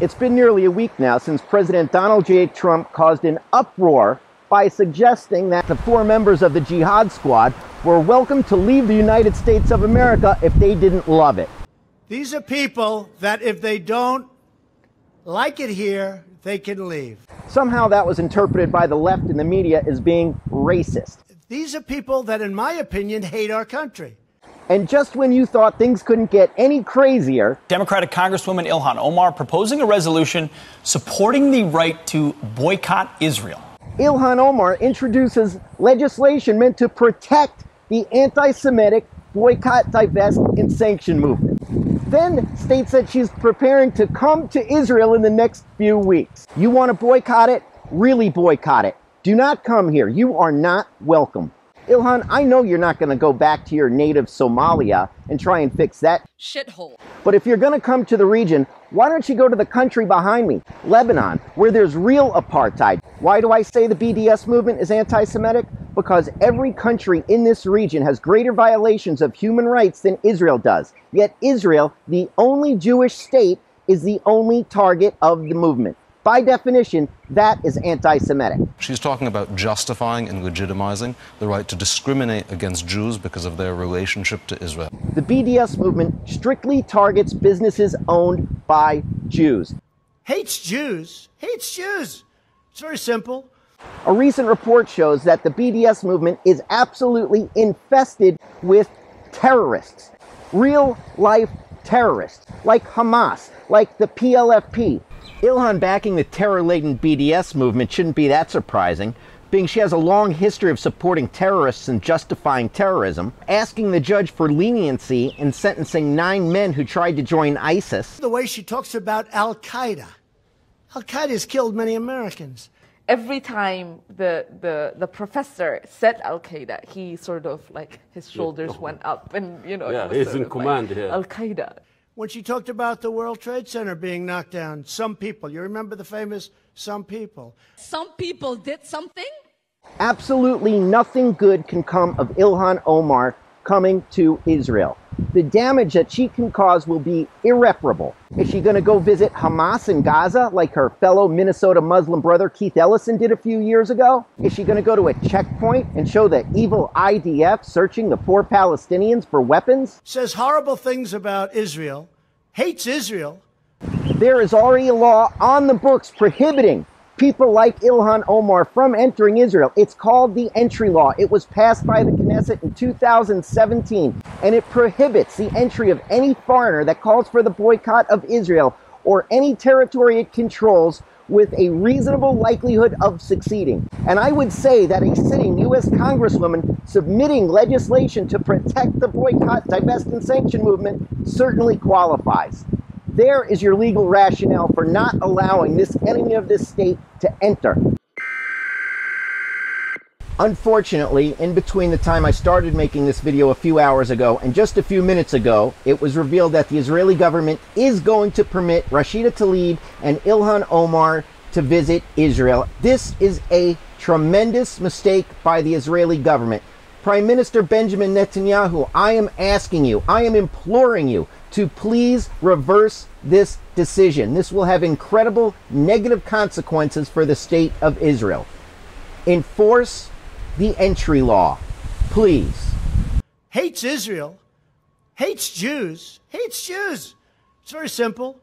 It's been nearly a week now since President Donald J. Trump caused an uproar by suggesting that the 4 members of the Jihad Squad were welcome to leave the United States of America if they didn't love it. These are people that if they don't like it here, they can leave. Somehow that was interpreted by the left in the media as being racist. These are people that, in my opinion, hate our country. And just when you thought things couldn't get any crazier, Democratic Congresswoman ILHAN Omar proposing a resolution supporting the right to boycott Israel. ILHAN Omar introduces legislation meant to protect the anti-Semitic boycott, divest, and sanction movement. Then states that she's preparing to come to Israel in the next few weeks. You want to boycott it? Really boycott it. Do not come here. You are not welcome. ILHAN, I know you're not going to go back to your native Somalia and try and fix that shithole. But if you're going to come to the region, why don't you go to the country behind me, Lebanon, where there's real apartheid? Why do I say the BDS movement is anti-Semitic? Because every country in this region has greater violations of human rights than Israel does. Yet Israel, the only Jewish state, is the only target of the movement. By definition, that is anti-Semitic. She's talking about justifying and legitimizing the right to discriminate against Jews because of their relationship to Israel. The BDS movement strictly targets businesses owned by Jews. Hates Jews. Hates Jews. It's very simple. A recent report shows that the BDS movement is absolutely infested with terrorists. Real-life terrorists, like Hamas, like the PLFP. ILHAN backing the terror-laden BDS movement shouldn't be that surprising, being she has a long history of supporting terrorists and justifying terrorism, asking the judge for leniency in sentencing 9 men who tried to join ISIS. The way she talks about Al-Qaeda. Al-Qaeda has killed many Americans. Every time the professor said Al-Qaeda, he sort of like his shoulders went up and, you know. Yeah, he's in command here. Al-Qaeda. When she talked about the World Trade Center being knocked down, some people, you remember the famous some people? Some people did something? Absolutely nothing good can come of ILHAN Omar coming to Israel. The damage that she can cause will be irreparable. Is she going to go visit Hamas in Gaza like her fellow Minnesota Muslim brother Keith Ellison did a few years ago? Is she going to go to a checkpoint and show the evil IDF searching the poor Palestinians for weapons? Says horrible things about Israel, hates Israel. There is already a law on the books prohibiting people like ILHAN Omar from entering Israel. It's called the Entry Law. It was passed by the Knesset in 2017, and it prohibits the entry of any foreigner that calls for the boycott of Israel or any territory it controls with a reasonable likelihood of succeeding. And I would say that a sitting U.S. Congresswoman submitting legislation to protect the boycott, divest, and sanction movement certainly qualifies. There is your legal rationale for not allowing this enemy of this state to enter. Unfortunately, in between the time I started making this video a few hours ago and just a few minutes ago, it was revealed that the Israeli government is going to permit Rashida Tlaib and ILHAN Omar to visit Israel. This is a tremendous mistake by the Israeli government. Prime Minister Benjamin Netanyahu, I am asking you, I am imploring you to please reverse this decision. This will have incredible negative consequences for the state of Israel. Enforce the entry law, please. Hates Israel, hates Jews, hates Jews. It's very simple.